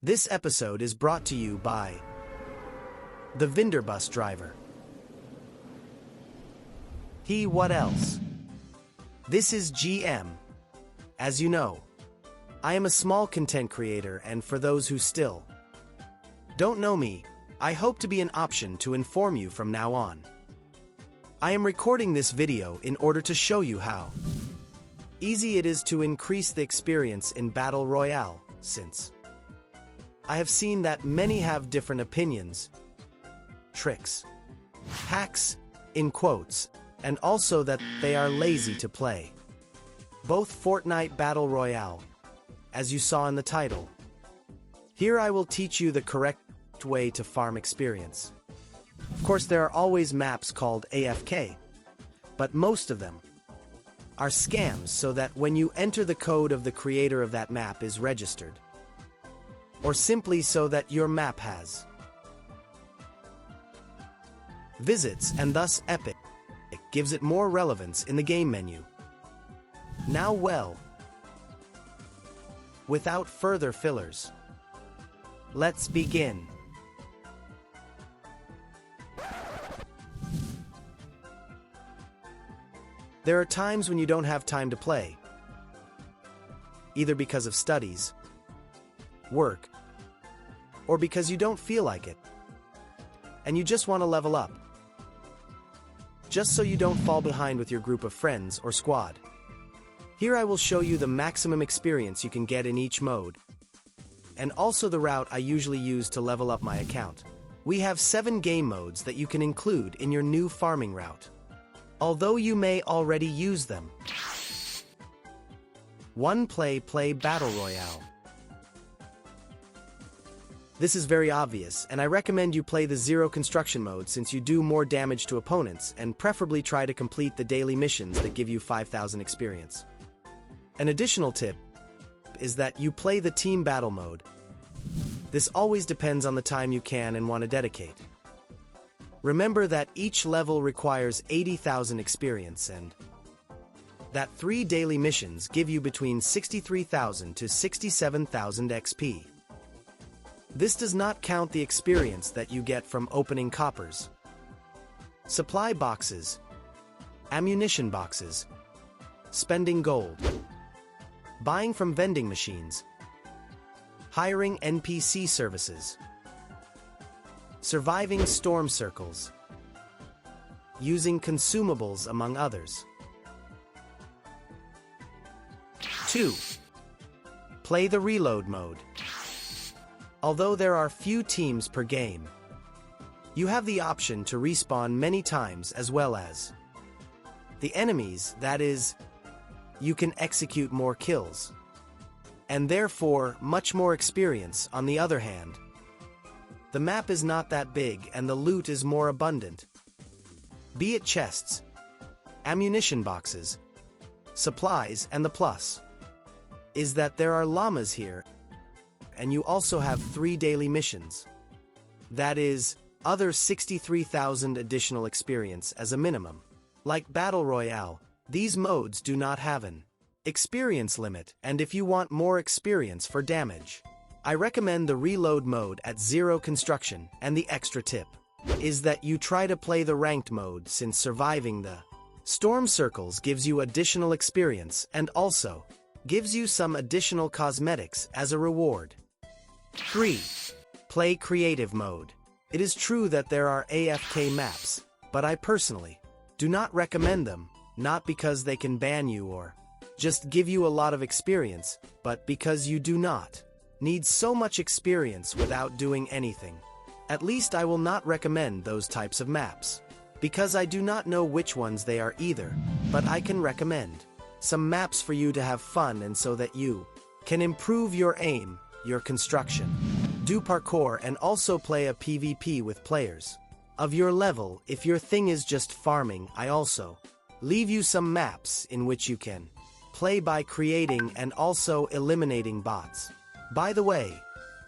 This episode is brought to you by the Vinderbus driver. What else? This is GM. As you know, I am a small content creator, and for those who still don't know me, I hope to be an option to inform you from now on. I am recording this video in order to show you how easy it is to increase the experience in Battle Royale, since I have seen that many have different opinions, tricks, hacks, in quotes, and also that they are lazy to play both Fortnite Battle Royale, as you saw in the title. Here I will teach you the correct way to farm experience. Of course, there are always maps called AFK, but most of them are scams, so that when you enter, the code of the creator of that map is registered, or simply so that your map has visits, and thus Epic gives it more relevance in the game menu. Now, well, without further fillers, let's begin. There are times when you don't have time to play, either because of studies, work, or because you don't feel like it, and you just want to level up, just so you don't fall behind with your group of friends or squad. Here I will show you the maximum experience you can get in each mode, and also the route I usually use to level up my account. We have 7 game modes that you can include in your new farming route, although you may already use them. 1. Play Battle Royale. This is very obvious, and I recommend you play the Zero Construction mode, since you do more damage to opponents, and preferably try to complete the daily missions that give you 5,000 experience. An additional tip is that you play the Team Battle mode. This always depends on the time you can and want to dedicate. Remember that each level requires 80,000 experience, and that 3 daily missions give you between 63,000 to 67,000 XP. This does not count the experience that you get from opening coppers, supply boxes, ammunition boxes, spending gold, buying from vending machines, hiring NPC services, surviving storm circles, using consumables, among others. 2. Play the Reload mode. Although there are few teams per game, you have the option to respawn many times, as well as the enemies, that is, you can execute more kills, and therefore much more experience. On the other hand, the map is not that big and the loot is more abundant, be it chests, ammunition boxes, supplies, and the plus is that there are llamas here, and you also have 3 daily missions. That is, other 63,000 additional experience as a minimum. Like Battle Royale, these modes do not have an experience limit, and if you want more experience for damage, I recommend the Reload mode at Zero Construction. And the extra tip is that you try to play the Ranked mode, since surviving the storm circles gives you additional experience and also gives you some additional cosmetics as a reward. 3. Play Creative mode. It is true that there are AFK maps, but I personally do not recommend them, not because they can ban you or just give you a lot of experience, but because you do not need so much experience without doing anything. At least I will not recommend those types of maps, because I do not know which ones they are either, but I can recommend some maps for you to have fun and so that you can improve your aim, your construction, do parkour, and also play a PvP with players of your level. If your thing is just farming, I also leave you some maps in which you can play by creating and also eliminating bots. By the way,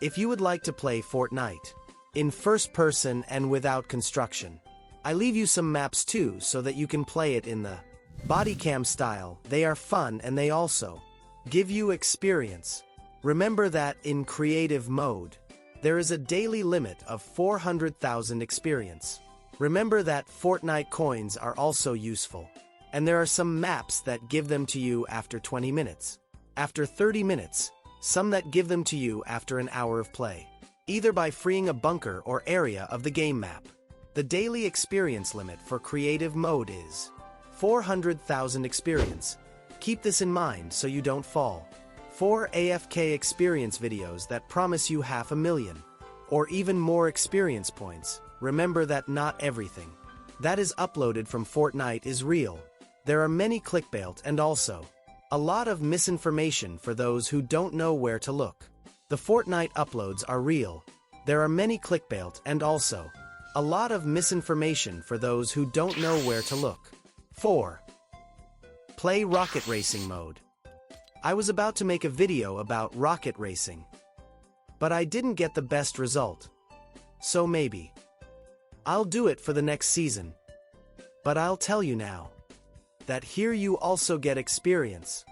if you would like to play Fortnite, in first person and without construction. I leave you some maps too so that you can play it in the BodyCam style. They are fun and they also give you experience. Remember that in creative mode, there is a daily limit of 400,000 experience. Remember that Fortnite coins are also useful. And there are some maps that give them to you after 20 minutes. After 30 minutes, some that give them to you after an hour of play. Either by freeing a bunker or area of the game map. The daily experience limit for creative mode is 400,000 experience. Keep this in mind so you don't fall. 4 AFK experience videos that promise you 500,000 or even more experience points. Remember that not everything that is uploaded from Fortnite is real. There are many clickbait and also a lot of misinformation for those who don't know where to look. The Fortnite uploads are real. There are many clickbait and also a lot of misinformation for those who don't know where to look. 4. Play rocket racing mode. I was about to make a video about rocket racing, but I didn't get the best result. So maybe I'll do it for the next season. But I'll tell you now that here you also get experience.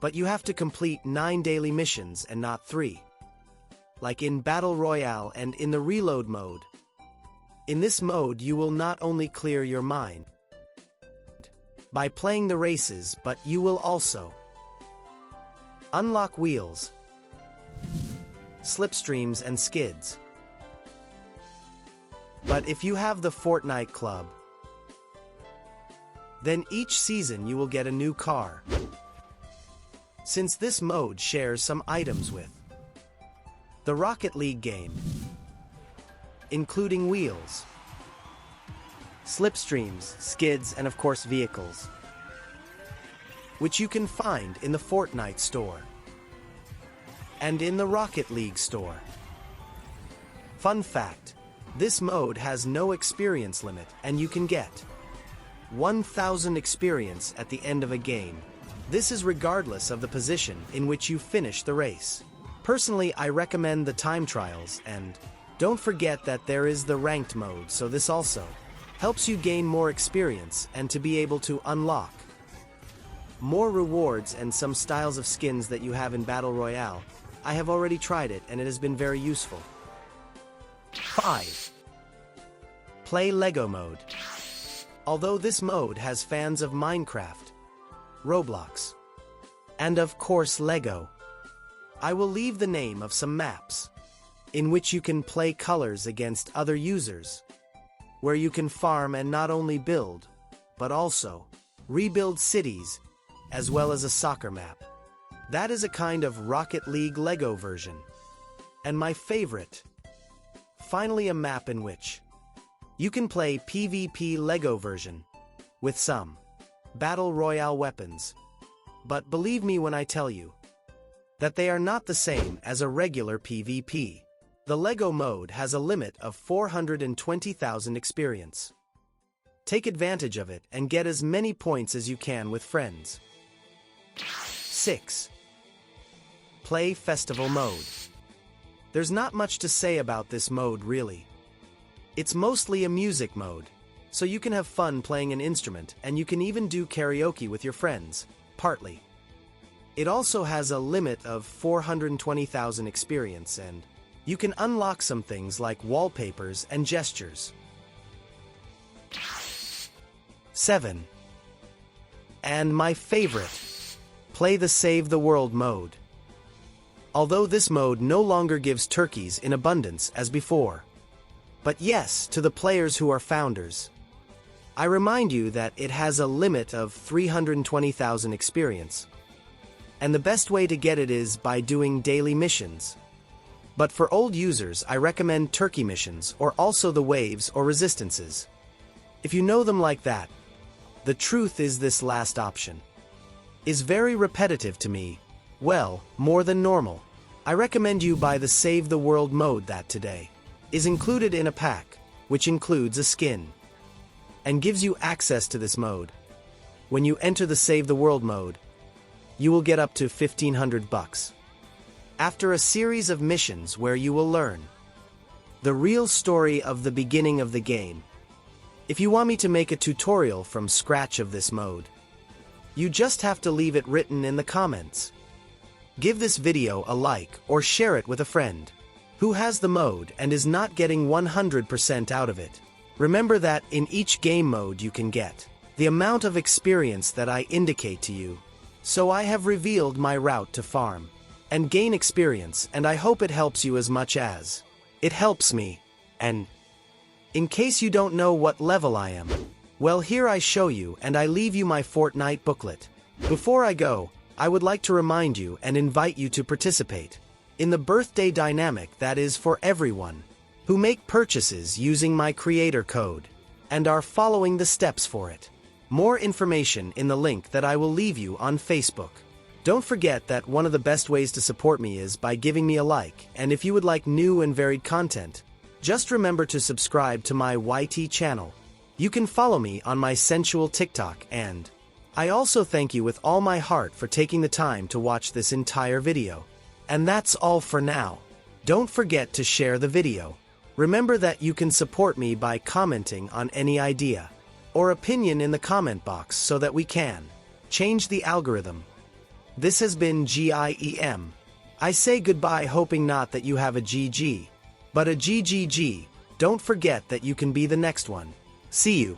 But you have to complete 9 daily missions and not 3. Like in Battle Royale and in the reload mode. In this mode you will not only clear your mind by playing the races, but you will also unlock wheels, slipstreams and skids. But if you have the Fortnite Club, then each season you will get a new car. Since this mode shares some items with the Rocket League game, including wheels, slipstreams, skids, and of course vehicles, which you can find in the Fortnite store and in the Rocket League store. Fun fact, this mode has no experience limit and you can get 1,000 experience at the end of a game. This is regardless of the position in which you finish the race. Personally, I recommend the time trials, and don't forget that there is the ranked mode, so this also helps you gain more experience and to be able to unlock more rewards and some styles of skins that you have in Battle Royale. I have already tried it and it has been very useful. 5. Play Lego mode. Although this mode has fans of Minecraft, Roblox, and of course Lego, I will leave the name of some maps in which you can play colors against other users, where you can farm and not only build, but also rebuild cities, as well as a soccer map. That is a kind of Rocket League Lego version. And my favorite, finally a map in which you can play PvP Lego version with some Battle Royale weapons. But believe me when I tell you that they are not the same as a regular PvP. The Lego mode has a limit of 420,000 experience. Take advantage of it and get as many points as you can with friends. 6. Play Festival mode. There's not much to say about this mode really. It's mostly a music mode, so you can have fun playing an instrument and you can even do karaoke with your friends, partly. It also has a limit of 420,000 experience and you can unlock some things like wallpapers and gestures. 7. And my favorite, play the Save the World mode. Although this mode no longer gives turkeys in abundance as before. But yes, to the players who are founders, I remind you that it has a limit of 320,000 experience. And the best way to get it is by doing daily missions. But for old users, I recommend turkey missions or also the waves or resistances. If you know them like that, the truth is this last option is very repetitive to me, well, more than normal. I recommend you buy the Save the World mode that today is included in a pack, which includes a skin, and gives you access to this mode. When you enter the Save the World mode, you will get up to 1,500 bucks. After a series of missions where you will learn the real story of the beginning of the game. If you want me to make a tutorial from scratch of this mode, you just have to leave it written in the comments. Give this video a like or share it with a friend who has the mode and is not getting 100% out of it. Remember that in each game mode you can get the amount of experience that I indicate to you. So I have revealed my route to farm and gain experience, and I hope it helps you as much as it helps me. And in case you don't know what level I am, well, here I show you and I leave you my Fortnite booklet. Before I go, I would like to remind you and invite you to participate in the birthday dynamic that is for everyone who make purchases using my creator code and are following the steps for it. More information in the link that I will leave you on Facebook. Don't forget that one of the best ways to support me is by giving me a like, and if you would like new and varied content, just remember to subscribe to my YT channel. You can follow me on my sensual TikTok, and I also thank you with all my heart for taking the time to watch this entire video. And that's all for now. Don't forget to share the video. Remember that you can support me by commenting on any idea or opinion in the comment box so that we can change the algorithm. This has been GIEM. I say goodbye, hoping not that you have a GG, but a GGG. Don't forget that you can be the next one. See you.